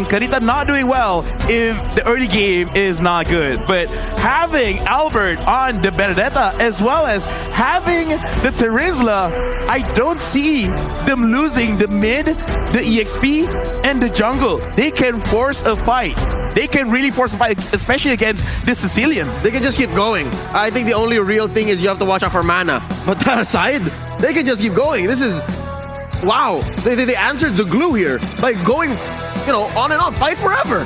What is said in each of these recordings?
Carita not doing well if the early game is not good, but having Albert on the Benedetta as well as having the Terizla, I don't see them losing the mid, the EXP, and the jungle. They can force a fight. They can really force a fight, especially against the Sicilian. They can just keep going. I think the only real thing is you have to watch out for mana. But that aside, they can just keep going. This is... wow. They answered the glue here by going... you know, on and on, fight forever.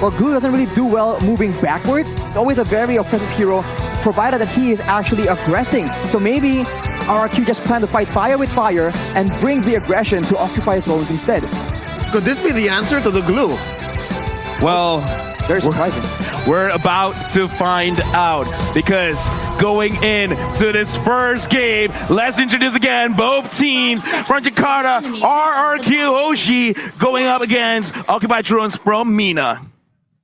Well, Glue doesn't really do well moving backwards. It's always a very oppressive hero, provided that he is actually aggressing. So maybe RRQ just plan to fight fire with fire and bring the aggression to occupy zones instead. Could this be the answer to the glue? Well, very surprising. We're about to find out because going into this first game, let's introduce again both teams from Jakarta, RRQ Hoshi going up against Occupied Thrones from MENA.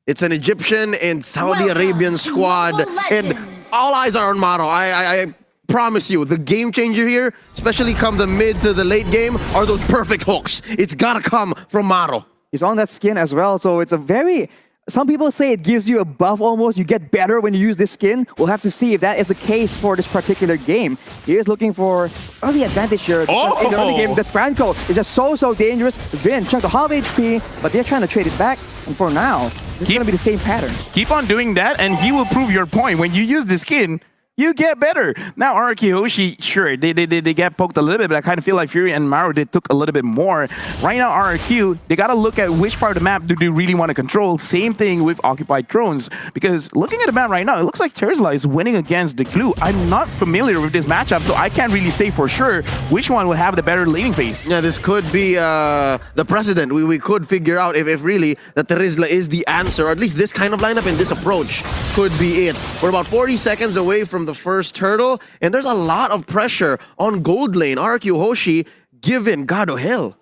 It's an Egyptian and Saudi Arabian squad, and all eyes are on Maro. I promise you, the game changer here, especially come the mid to the late game, are those perfect hooks. It's gotta come from Maro. He's on that skin as well, so it's a very... some people say it gives you a buff almost. You get better when you use this skin. We'll have to see if that is the case for this particular game. He is looking for early advantage here. Oh! In the early game, the Franco is just so dangerous. Vin trying to halve HP, but they're trying to trade it back. And for now, this is going to be the same pattern. Keep on doing that and he will prove your point. When you use the skin, you get better. Now RRQ Hoshi, sure, they get poked a little bit, but I kind of feel like Fury and Maro, they took a little bit more. Right now, RRQ, they got to look at which part of the map do they really want to control. Same thing with Occupied Thrones, because looking at the map right now, it looks like Terizla is winning against the Glue. I'm not familiar with this matchup, so I can't really say for sure which one will have the better laning phase. Yeah, this could be the precedent. We could figure out if really that Terizla is the answer, or at least this kind of lineup and this approach could be it. We're about 40 seconds away from the first turtle, and there's a lot of pressure on gold lane. RRQ Hoshi given God of hell.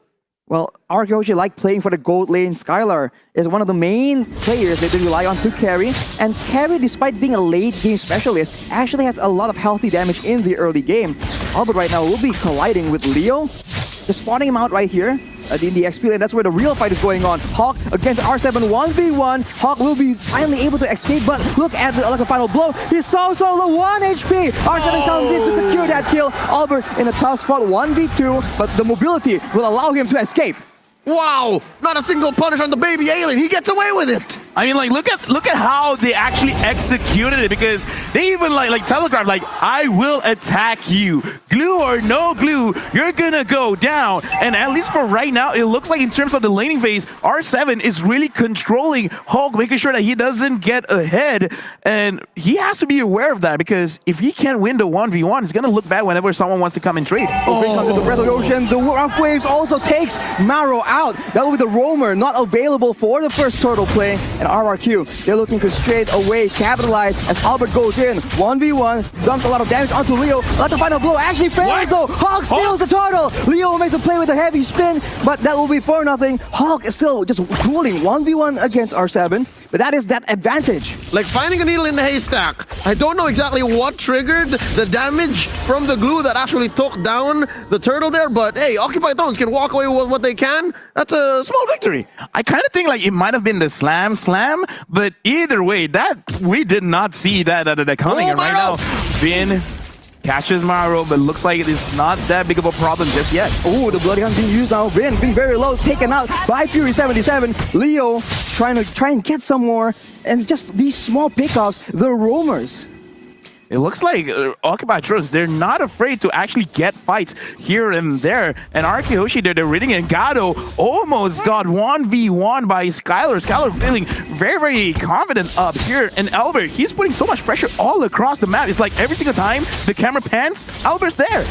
Well, RRQ Hoshi like playing for the gold lane. Skylar is one of the main players that they rely on to carry. And carry, despite being a late game specialist, actually has a lot of healthy damage in the early game. Albert right now will be colliding with Leo. Just spawning him out right here in the XP lane. That's where the real fight is going on. Hawk against R7 1v1. Hawk will be finally able to escape, but look at the final blow. He's so low, 1 HP. R7 comes in to secure that kill. Albert in a tough spot, 1v2, but the mobility will allow him to escape. Wow! Not a single punish on the baby alien. He gets away with it. I mean, like, look at how they actually executed it, because they even like telegraphed, like, I will attack you, glue or no glue, you're gonna go down. And at least for right now, it looks like in terms of the laning phase, R7 is really controlling Hulk, making sure that he doesn't get ahead, and he has to be aware of that, because if he can't win the 1v1, it's gonna look bad whenever someone wants to come and trade. Comes to the Red Ocean. The Rough Waves also takes Maro out. That will be the roamer, not available for the first turtle play. And RRQ, they're looking to straight away capitalize as Albert goes in. 1v1, dumps a lot of damage onto Leo. Let the final blow actually fails though. Hawk steals the turtle. Leo makes a play with a heavy spin, but that will be 4-0. Hawk is still just dueling 1v1 against R7, but that is that advantage. Like finding a needle in the haystack. I don't know exactly what triggered the damage from the glue that actually took down the turtle there, but hey, Occupied Thrones can walk away with what they can. That's a small victory. I kind of think like it might have been the slam, but either way, that we did not see that coming. And right now, Vin catches Maro, but looks like it is not that big of a problem just yet. Oh, the Bloody Hunt being used now. Vin being very low, taken out by Fury 77. Leo trying and get some more, and it's just these small pickoffs, the roamers. It looks like Occupied Thrones, they're not afraid to actually get fights here and there. And RRQ Hoshi, they're reading it. Gado almost got 1v1 by Skylar. Skylar feeling very confident up here. And Albert, he's putting so much pressure all across the map. It's like every single time the camera pans, Albert's there.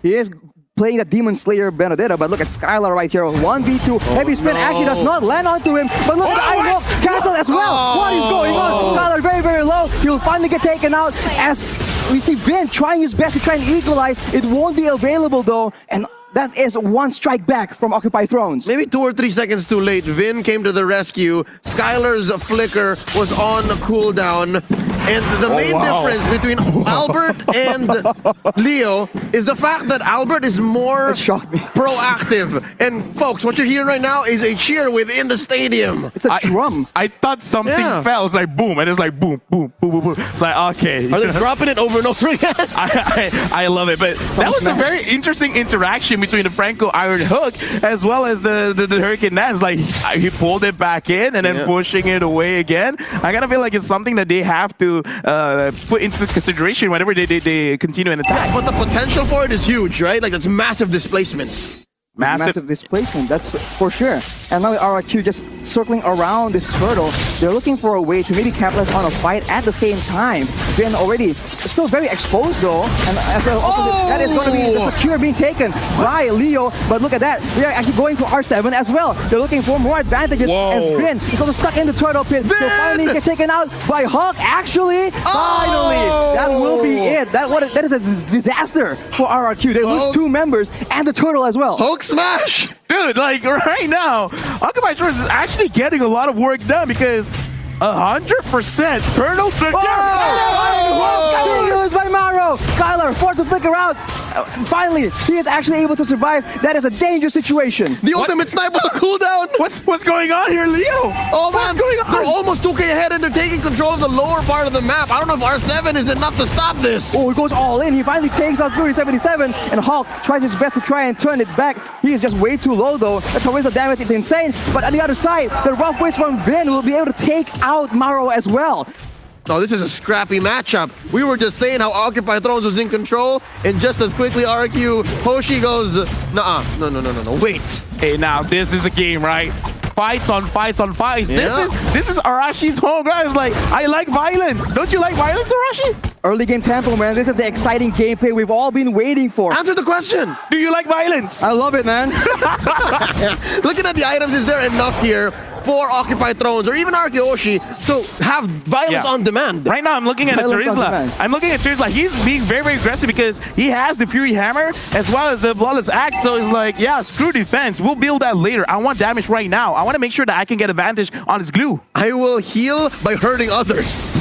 He is playing the Demon Slayer Benedetta, but look at Skylar right here. 1v2, heavy spin actually does not land onto him, but look at the Iron Wolf cancel as well. What is going on? Skylar very low. He'll finally get taken out as we see Vin trying his best to try and equalize. It won't be available though, and That is one strike back from Occupy Thrones. Maybe 2 or 3 seconds too late. Vin came to the rescue. Skylar's flicker was on cooldown. And the main difference between Albert and Leo is the fact that Albert is more That shocked me. proactive. And folks, what you're hearing right now is a cheer within the stadium. It's a drum. I thought something Yeah. fell. It's like boom, and it's like boom, boom, boom, boom, boom. It's like okay. Are they dropping it over and over again? I love it, but that was a very interesting interaction between the Franco Iron Hook as well as the Hurricane Nance. Like he pulled it back in and then pushing it away again. I gotta feel like it's something that they have to put into consideration whenever they continue an attack. But the potential for it is huge, right? Like, that's massive displacement. Massive displacement, that's for sure. And now RRQ just circling around this turtle. They're looking for a way to maybe capitalize on a fight at the same time. Vin already still very exposed though. And as a that is going to be the secure being taken by Leo. But look at that. They are actually going to R7 as well. They're looking for more advantages as Vin is also stuck in the turtle pit. They'll finally get taken out by Hulk. Actually, finally, that will be it. That is a disaster for RRQ. They lose 2 members and the turtle as well. Hulk smash! Dude, like right now, Occupy Thrones is actually getting a lot of work done because 100% turtle secure. Used by Maro. Skylar forced to flicker out. Finally, he is actually able to survive. That is a dangerous situation. The ultimate sniper cooldown! What's going on here, Leo? Oh man, What's going on? they're almost 2K ahead and they're taking control of the lower part of the map. I don't know if R7 is enough to stop this. Oh, he goes all in. He finally takes out Fury 77, and Hulk tries his best to try and turn it back. He is just way too low, though. That's how the damage is insane. But on the other side, the rough ways from Vin will be able to take out Maro as well. Oh, this is a scrappy matchup. We were just saying how Occupy Thrones was in control, and just as quickly RRQ Hoshi goes, nuh-uh, no, wait. Hey, now this is a game, right? Fights on fights on fights. Yeah. This is Arashi's home, guys. Like, I like violence. Don't you like violence, Arashi? Early game tempo, man. This is the exciting gameplay we've all been waiting for. Answer the question. Do you like violence? I love it, man. Looking at the items, is there enough here for Occupy Thrones or even RRQ Hoshi to have violence on demand? Right now, I'm looking at Violence on Turizla. demand. I'm looking at Turizla. He's being very, very aggressive because he has the Fury Hammer as well as the Flawless Axe. So it's like, yeah, screw defense. We'll build that later. I want damage right now. I want to make sure that I can get advantage on his glue. I will heal by hurting others.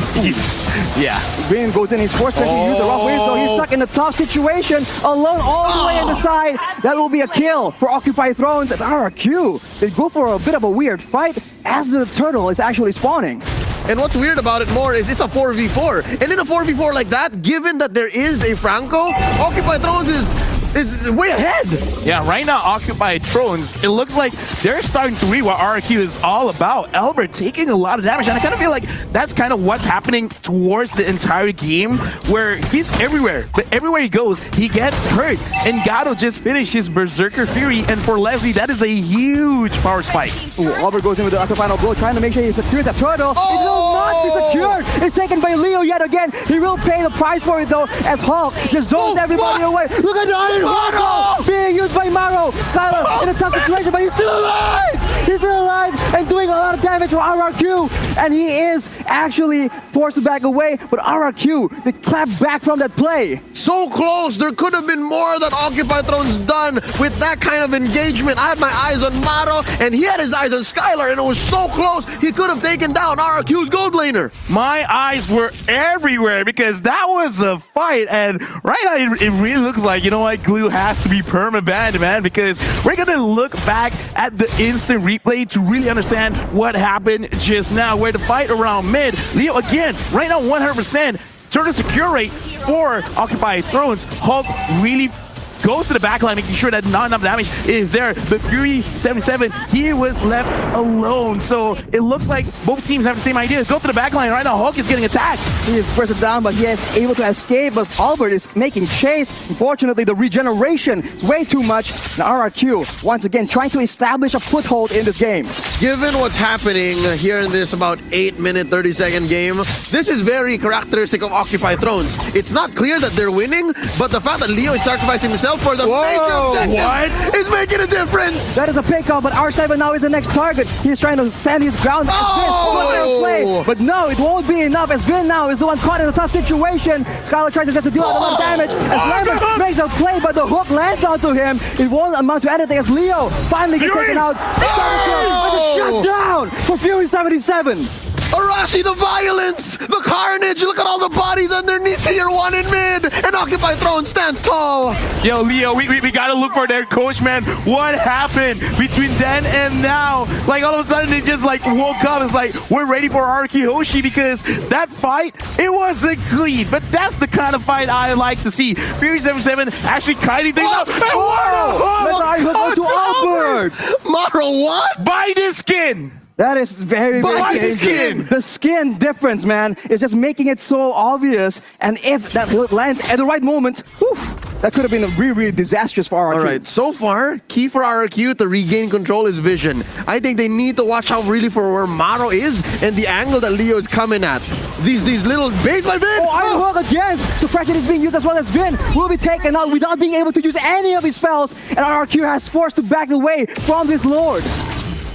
Yeah. Vin goes in. He's forced to use the rough waves, though. He's stuck in a tough situation, alone all the way on the side. That will be a kill for Occupy Thrones as RRQ. They go for a bit of a weird fight as the turtle is actually spawning. And what's weird about it more is it's a 4v4. And in a 4v4 like that, given that there is a Franco, Occupy Thrones is way ahead. Yeah, right now, Occupy Thrones, it looks like they're starting to read what RRQ is all about. Albert taking a lot of damage, and I kind of feel like that's kind of what's happening towards the entire game, where he's everywhere, but everywhere he goes, he gets hurt. And Gato just finished his Berserker Fury, and for Leslie, that is a huge power spike. Ooh, Albert goes in with the upper final blow, trying to make sure he secures that turtle. It will not be secured. It's taken by Leo yet again. He will pay the price for it, though, as Hulk just zones everybody away. Look at that! Maro being used by Maro. Skylar in a tough situation, but he's still alive! He's still alive and doing a lot of damage for RRQ. And he is actually forced to back away, but RRQ, they clap back from that play. So close. There could have been more that Occupy Thrones done with that kind of engagement. I had my eyes on Maro, and he had his eyes on Skylar, and it was so close, he could have taken down RRQ's gold laner. My eyes were everywhere because that was a fight, and right now it really looks like, you know what, glue has to be perma-banned, man, because we're gonna look back at the instant replay to really understand what happened just now, where the fight around mid, Leo again, right now 100%, turtle secure rate for Occupy Thrones. Hulk really goes to the backline, making sure that not enough damage is there. But Fury 77, he was left alone. So it looks like both teams have the same idea. Go to the backline. Right now, Hulk is getting attacked. He is pressed down, but he is able to escape. But Albert is making chase. Unfortunately, the regeneration is way too much. And RRQ, once again, trying to establish a foothold in this game. Given what's happening here in this about 8-minute, 30-second game, this is very characteristic of Occupy Thrones. It's not clear that they're winning, but the fact that Leo is sacrificing himself himself for the major objective. What? He's making a difference. That is a pickoff, but R7 now is the next target. He's trying to stand his ground. Oh! Play, but no, it won't be enough. As Vin now is the one caught in a tough situation. Skylar tries to just deal a lot of damage. As Lemon makes a play, but the hook lands onto him. It won't amount to anything as Leo finally gets taken out. But the shutdown for Fury 77. Arashi, the violence, the carnage. Look at all the bodies underneath tier 1 in mid. And Occupy Throne stands tall. Yo, Leo, we gotta look for their coach, man. What happened between then and now? Like, all of a sudden, they just, like, woke up. It's like, we're ready for RRQ Hoshi because that fight, it wasn't clean. But that's the kind of fight I like to see. Fury 77 actually kiting things up. Let's go to Albert. Maro, what? Buy this skin. That is very, very Buy the dangerous. skin. The skin difference, man, is just making it so obvious. And if that hook lands at the right moment, whew, that could have been really, really disastrous for RRQ. All right, so far, key for RRQ to regain control is vision. I think they need to watch out really for where Maro is and the angle that Leo is coming at. These little base by Vin. Oh, Iron Hook again! Suppression is being used as well as Vin will be taken out without being able to use any of his spells. And RRQ has forced to back away from this Lord.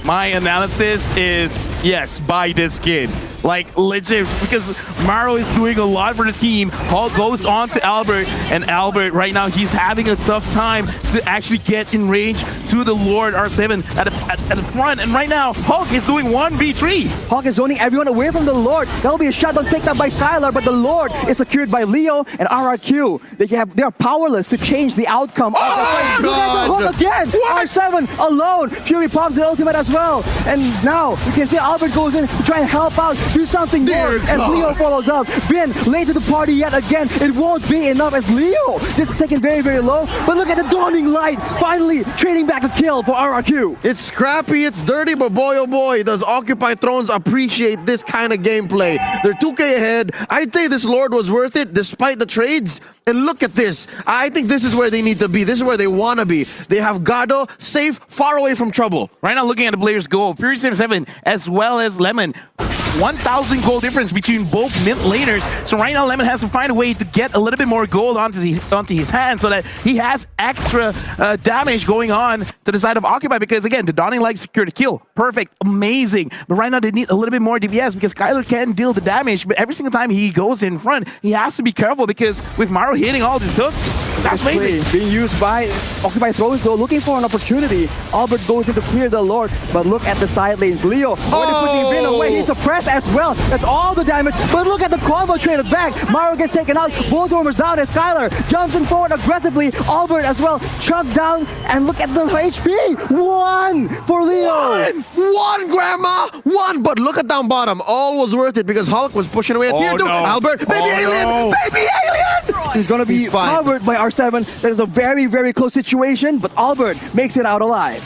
My analysis is, yes, buy this skin. Like, legit, because Maro is doing a lot for the team. Hulk goes on to Albert, and Albert, right now, he's having a tough time to actually get in range to the Lord R7 at the front. And right now, Hulk is doing 1v3. Hulk is zoning everyone away from the Lord. That'll be a shutdown picked up by Skylar, but the Lord is secured by Leo and RRQ. They are powerless to change the outcome of the fight. Look at the hook again! What? R7 alone! Fury pops the ultimate as well. And now, you can see Albert goes in to try and help out, do something more as Leo follows up. Vin, late to the party yet again. It won't be enough as Leo. This is taken very, very low. But look at the dawning light. Finally, trading back a kill for RRQ. It's scrappy, it's dirty, but boy, oh boy, does Occupy Thrones appreciate this kind of gameplay. They're 2K ahead. I'd say this Lord was worth it despite the trades. And look at this. I think this is where they need to be. This is where they want to be. They have Gado safe, far away from trouble. Right now, looking at the players' goal, Fury 77 as well as Lemon. 1,000 gold difference between both mid laners. So right now, Lemon has to find a way to get a little bit more gold onto his hand so that he has extra damage going on to the side of Occupy. Because again, the Dawning Light secured a kill. Perfect. Amazing. But right now, they need a little bit more DPS because Skylar can deal the damage. But every single time he goes in front, he has to be careful because with Maro hitting all these hooks, that's amazing. Being used by Occupy Thrones, though, looking for an opportunity. Albert goes in to clear the Lord, but look at the side lanes. Leo, already pushing Vin away. He's suppressed as well. That's all the damage. But look at the combo traded back. Maro gets taken out. Both warmers down as Skylar jumps in forward aggressively. Albert as well chucked down. And look at the HP. 1 for Leo. One, Grandma! One! But look at down bottom. All was worth it because Hulk was pushing away at tier 2. No. Albert, baby alien! No. Baby alien! He's going to be covered by R7. That is a very, very close situation. But Albert makes it out alive.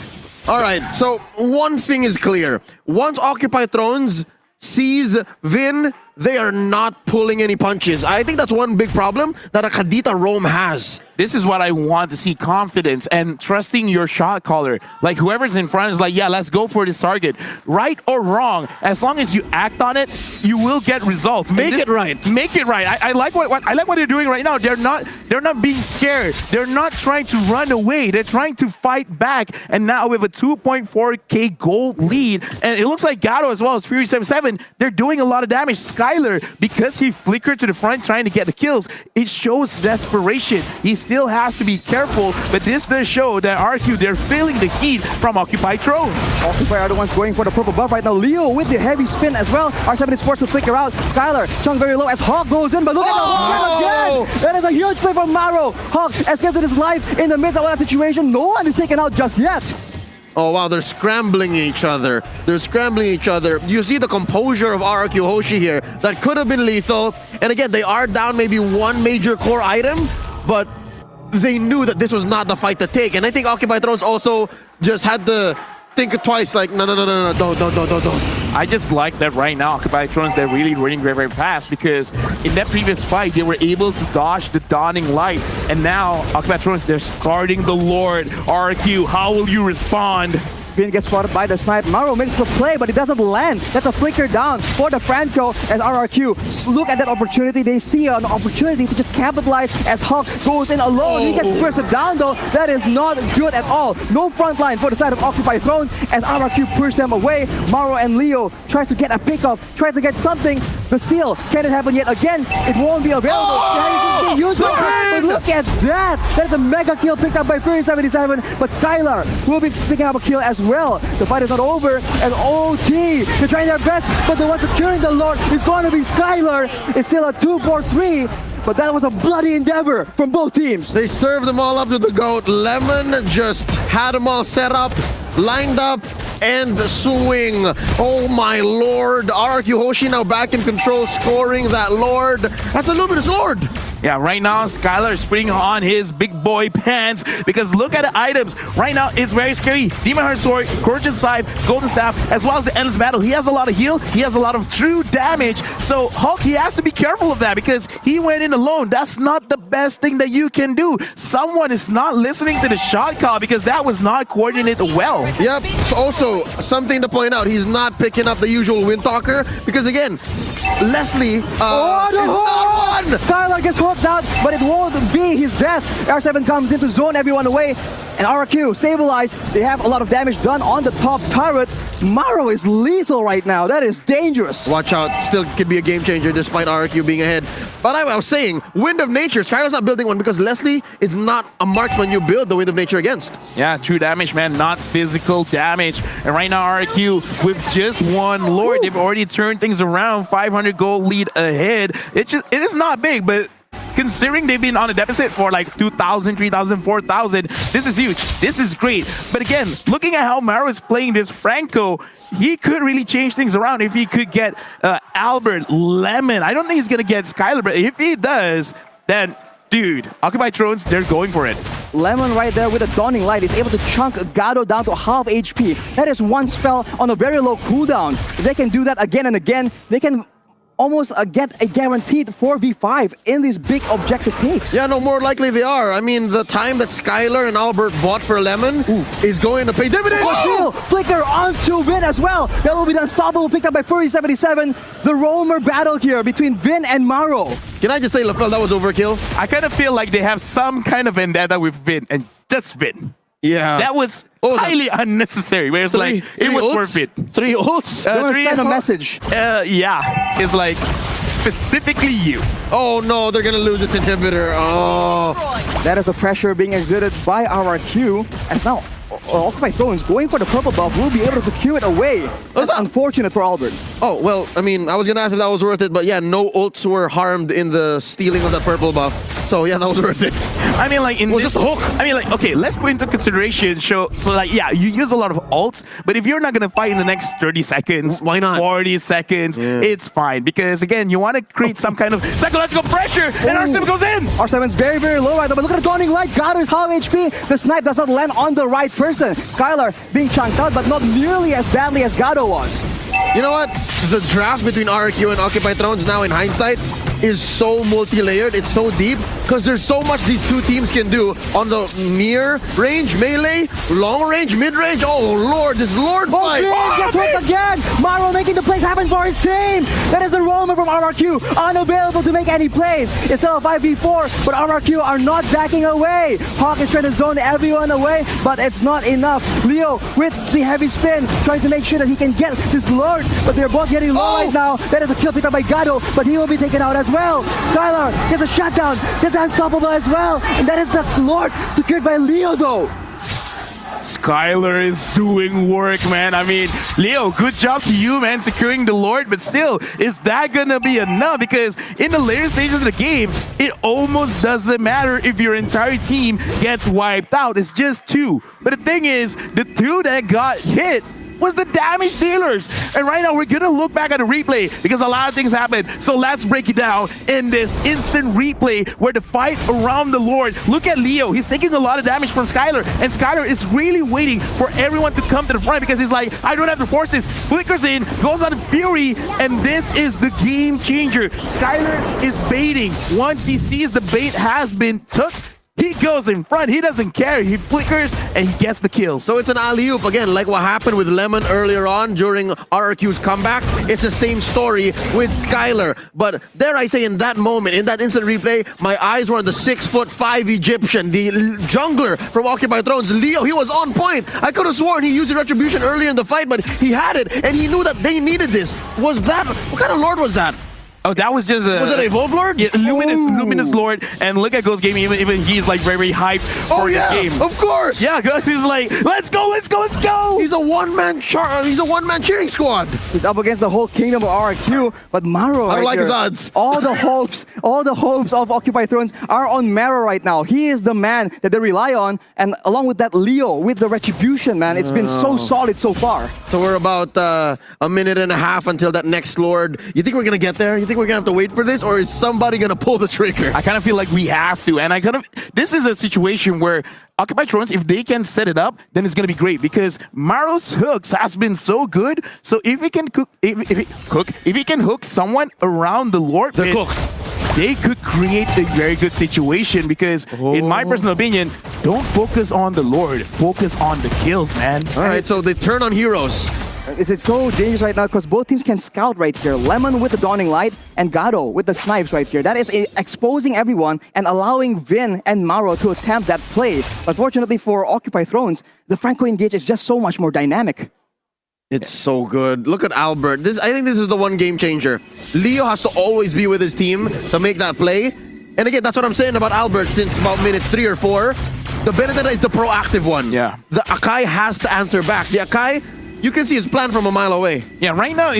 All right, so one thing is clear. Once Occupy Thrones sees Vin, they are not pulling any punches. I think that's one big problem that a Kadita Rome has. This is what I want to see, confidence and trusting your shot caller. Like whoever's in front is like, yeah, let's go for this target. Right or wrong, as long as you act on it, you will get results. Make it right. Make it right. I like what they're doing right now. They're not being scared. They're not trying to run away. They're trying to fight back. And now with a 2.4k gold lead, and it looks like Gato as well as Fury 77, they're doing a lot of damage. Skylar, because he flickered to the front trying to get the kills, it shows desperation. He still has to be careful, but this does show that RQ, they're feeling the heat from Occupy Thrones. Occupy are the ones going for the purple buff right now. Leo with the heavy spin as well. R7 is forced to flicker out. Skylar chunk very low as Hawk goes in, but look at the Hawk again! That is a huge play from Maro. Hawk escapes with his life in the midst of that situation. No one is taken out just yet. Oh wow, they're scrambling each other. They're scrambling each other. You see the composure of RRQ Hoshi here. That could have been lethal. And again, they are down maybe one major core item, but they knew that this was not the fight to take. And I think Occupy Thrones also just had to think twice, like, no, don't. I just like that right now, Occupy Thrones, they're really running very, very fast because in that previous fight, they were able to dodge the Dawning Light. And now, Occupy Thrones, they're starting the Lord. RQ, how will you respond? Vin gets spotted by the snipe. Maro makes the play, but it doesn't land. That's a flicker down for the Franco as RRQ. Look at that opportunity. They see an opportunity to just capitalize as Hawk goes in alone. He gets bursted down though. That is not good at all. No front line for the side of Occupy Throne as RRQ pushes them away. Maro and Leo tries to get a pickoff, tries to get something. The steal, can it happen yet again? It won't be available. But look at that. That is a mega kill picked up by Fury77, but Skylar will be picking up a kill as well. The fight is not over, and OT, they're trying their best, but the one securing the Lord is going to be Skylar. It's still a 2-4-3, but that was a bloody endeavor from both teams. They served them all up to the GOAT. Lemon just had them all set up, lined up, and the swing. Oh my lord. RRQ Hoshi now back in control, scoring that Lord. That's a Luminous Lord. Yeah, right now, Skylar is putting on his big boy pants because look at the items. Right now, it's very scary. Demon Heart Sword, Scorching Scythe, Golden Staff, as well as the Endless Battle. He has a lot of heal. He has a lot of true damage. So Hulk, he has to be careful of that because he went in alone. That's not the best thing that you can do. Someone is not listening to the shot call because that was not coordinated well. Yep. So also, something to point out, he's not picking up the usual Windtalker because again, Leslie is not one. Skylar gets hooked out, but it won't be his death. R7 comes in to zone everyone away, and RRQ stabilized. They have a lot of damage done on the top turret. Maro is lethal right now. That is dangerous. Watch out. Still could be a game changer despite RRQ being ahead. But I was saying, Wind of Nature. Skylar's not building one because Leslie is not a marksman you build the Wind of Nature against. Yeah, true damage, man, not physical damage. And right now, RRQ, with just one Lord, they've already turned things around. 500 gold lead ahead. It is not big, but considering they've been on a deficit for like 2,000, 3,000, 4,000, this is huge. This is great. But again, looking at how Maro is playing this Franco, he could really change things around if he could get Albert, Lemon. I don't think he's going to get Skylar, but if he does, then, dude, Occupy Thrones, they're going for it. Lemon right there with a Dawning Light is able to chunk Gado down to half HP. That is one spell on a very low cooldown. If they can do that again and again, they can almost get a guaranteed 4v5 in these big objective takes. Yeah, no, more likely they are. I mean, the time that Skylar and Albert bought for Lemon is going to pay dividends. Still, flicker onto Vin as well. That will be the unstoppable picked up by Fury77. The roamer battle here between Vin and Maro. Can I just say, LaFell, that was overkill? I kind of feel like they have some kind of vendetta with Vin and just Vin. Yeah. That was highly unnecessary. Where it's like, it was worth it. 3 ults? They want to send a message. Yeah. It's like, specifically you. Oh no, they're going to lose this inhibitor. Oh. That is the pressure being exerted by RRQ. And now, Occupy Thrones going for the purple buff will be able to secure it away. That's unfortunate for Albert. Oh, well, I mean, I was going to ask if that was worth it, but yeah, no ults were harmed in the stealing of that purple buff. So yeah, that was worth it. I mean, like, in this hook. I mean, like, okay, let's put into consideration, so like, yeah, you use a lot of ults, but if you're not going to fight in the next 30 seconds, why not? 40 seconds, it's fine. Because, again, you want to create some kind of psychological pressure, and R7 goes in! R7's very, very low right now, but look at the Dawning Light. Gado is half HP. The snipe does not land on the right person. Skylar being chunked out, but not nearly as badly as Gado was. You know what? The draft between RRQ and Occupy Thrones now in hindsight is so multi-layered, it's so deep, because there's so much these two teams can do on the near range, melee, long range, mid-range. Oh lord, this Lord fight! Gets hurt again! Maro making the plays happen for his team! That is a roamer from RRQ, unavailable to make any plays. It's still a 5v4, but RRQ are not backing away. Hawk is trying to zone everyone away, but it's not enough. Leo with the heavy spin, trying to make sure that he can get this Lord, but they're both getting low right now. That is a kill picked up by Gado, but he will be taken out as well. Skylar gets a shutdown, gets unstoppable as well, and that is the Lord secured by Leo though. Skylar is doing work, man. I mean, Leo, good job to you, man, securing the Lord, but still, is that gonna be enough? Because in the later stages of the game, it almost doesn't matter if your entire team gets wiped out. It's just 2. But the thing is, the 2 that got hit was the damage dealers. And right now, we're gonna look back at the replay because a lot of things happened. So let's break it down in this instant replay where the fight around the Lord. Look at Leo. He's taking a lot of damage from Skylar, and Skylar is really waiting for everyone to come to the front because he's like, I don't have to force this. Flickers in, goes on Fury, and this is the game changer. Skylar is baiting. Once he sees the bait has been took, He goes in front. He doesn't care. He flickers and he gets the kills. So it's an alley-oop. Again, like what happened with Lemon earlier on during RRQ's comeback. It's the same story with Skylar. But dare I say, in that moment, in that instant replay, my eyes were on the 6'5" Egyptian, the jungler from Occupy Thrones, Leo. He was on point. I could have sworn he used the Retribution earlier in the fight, but he had it, and he knew that they needed this. Was that... What kind of Lord was that? Oh, that was just a... Was it a Evolve Lord? Yeah, Luminous Lord. And look at Ghost Gaming, even he's like very hyped for this game. Of course! Yeah, Ghost is like, let's go! He's a one-man cheering squad. He's up against the whole kingdom of RRQ, but Maro I don't like here, his odds. all the hopes of Occupy Thrones are on Maro right now. He is the man that they rely on, and along with that, Leo with the Retribution, man. It's been so solid so far. So we're about a minute and a half until that next Lord. You think we're gonna get there? You think we're gonna have to wait for this, or is somebody gonna pull the trigger? I kind of feel like we have to, and this is a situation where Occupy Thrones, if they can set it up, then it's gonna be great because Maro's hooks has been so good. So if he can if he can hook someone around the Lord pit, they could create a very good situation because, in my personal opinion, don't focus on the Lord, focus on the kills, man. All right, so they turn on heroes. It's so dangerous right now because both teams can scout right here. Lemon with the Dawning Light and Gado with the snipes right here. That is exposing everyone and allowing Vin and Maro to attempt that play. But fortunately for Occupy Thrones, the Franco engage is just so much more dynamic. It's so good. Look at Albert. I think this is the one game changer. Leo has to always be with his team to make that play. And again, that's what I'm saying about Albert since about minute 3 or 4. The Benedetta is the proactive one. Yeah. The Akai has to answer back. The Akai, you can see his plan from a mile away. Yeah, right now,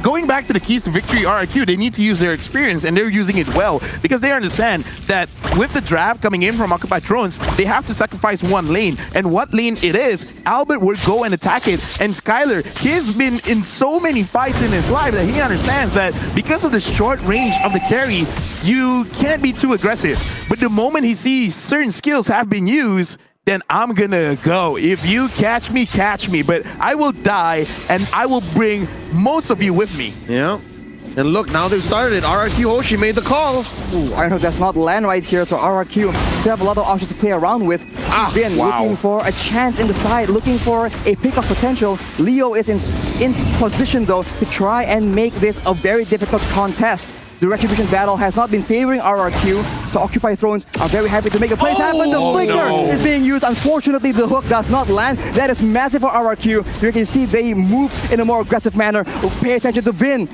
going back to the keys to victory RRQ, they need to use their experience, and they're using it well because they understand that with the draft coming in from Occupy Thrones, they have to sacrifice one lane. And what lane it is, Albert will go and attack it. And Skylar, he's been in so many fights in his life that he understands that because of the short range of the carry, you can't be too aggressive. But the moment he sees certain skills have been used, then I'm gonna go. If you catch me, but I will die and I will bring most of you with me. Yeah. And look, now they've started. RRQ Hoshi made the call. Ooh, I know that's not land right here, so RRQ they have a lot of options to play around with. Vin looking for a chance in the side, looking for a pick of potential. Leo is in position though to try and make this a very difficult contest. The Retribution battle has not been favoring RRQ, so Occupy Thrones are very happy to make the plays happen. The flicker is being used. Unfortunately, the hook does not land. That is massive for RRQ. You can see they move in a more aggressive manner. Pay attention to Vin.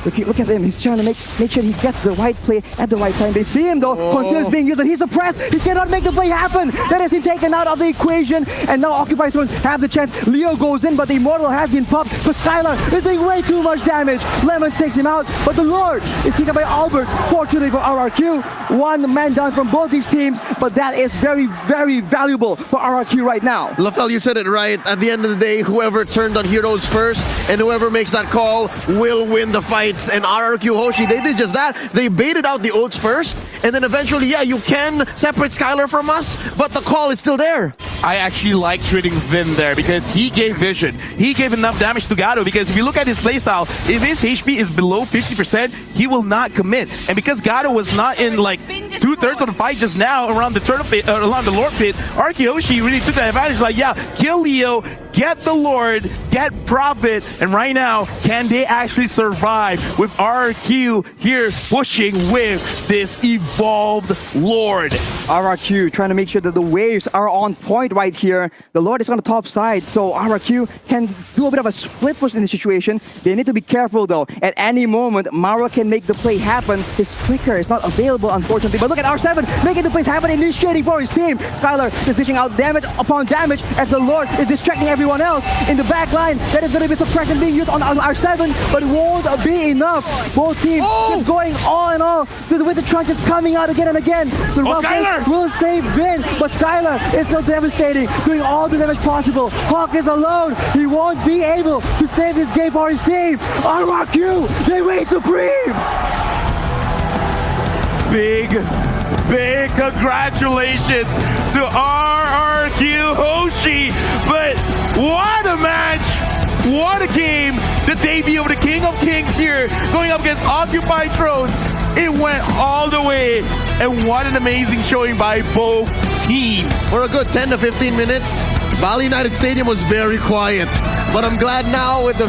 Look at him. He's trying to make sure he gets the right play at the right time. They see him though. Conceal is being used, but he's suppressed. He cannot make the play happen. That is him taken out of the equation. And now Occupy Thrones have the chance. Leo goes in, but the Immortal has been popped. But Skylar is doing way too much damage. Lemon takes him out, but the Lord is taken by Albert. Fortunately for RRQ, one man down from both these teams, but that is very, very valuable for RRQ right now. Lafel, you said it right. At the end of the day, whoever turned on heroes first and whoever makes that call will win the fights. And RRQ Hoshi, they did just that. They baited out the ults first, and then eventually, yeah, you can separate Skylar from us, but the call is still there. I actually like treating Vin there because he gave vision. He gave enough damage to Gado because if you look at his playstyle, if his HP is below 50%, he will not commit. And because Gado was not in like 2/3 of the fight just now around the turtle pit, around the Lord pit, RRQ Hoshi really took that advantage. Like, yeah, kill Leo, get the Lord, get Prophet, and right now, can they actually survive with RRQ here pushing with this evolved Lord? RRQ trying to make sure that the waves are on point right here. The Lord is on the top side, so RRQ can do a bit of a split push in the situation. They need to be careful though. At any moment, Maro can make the play happen. His flicker is not available, unfortunately. But look at R7 making the plays happen, initiating for his team. Skylar is dishing out damage upon damage as the Lord is distracting everyone else. In the back line, that is going to be suppression being used on R7, but it won't be enough. Both teams just going all in all with the trunches coming out again and again. The Skylar will save Vin, but Skylar is still devastating, doing all the damage possible. Hawk is alone. He won't be able to save this game for his team. RRQ, they reign supreme. Big congratulations to RRQ Hoshi, but what a match! What a game! The debut of the King of Kings here, going up against Occupied Thrones. It went all the way, and what an amazing showing by both teams. For a good 10 to 15 minutes, Bali United Stadium was very quiet. But I'm glad now with the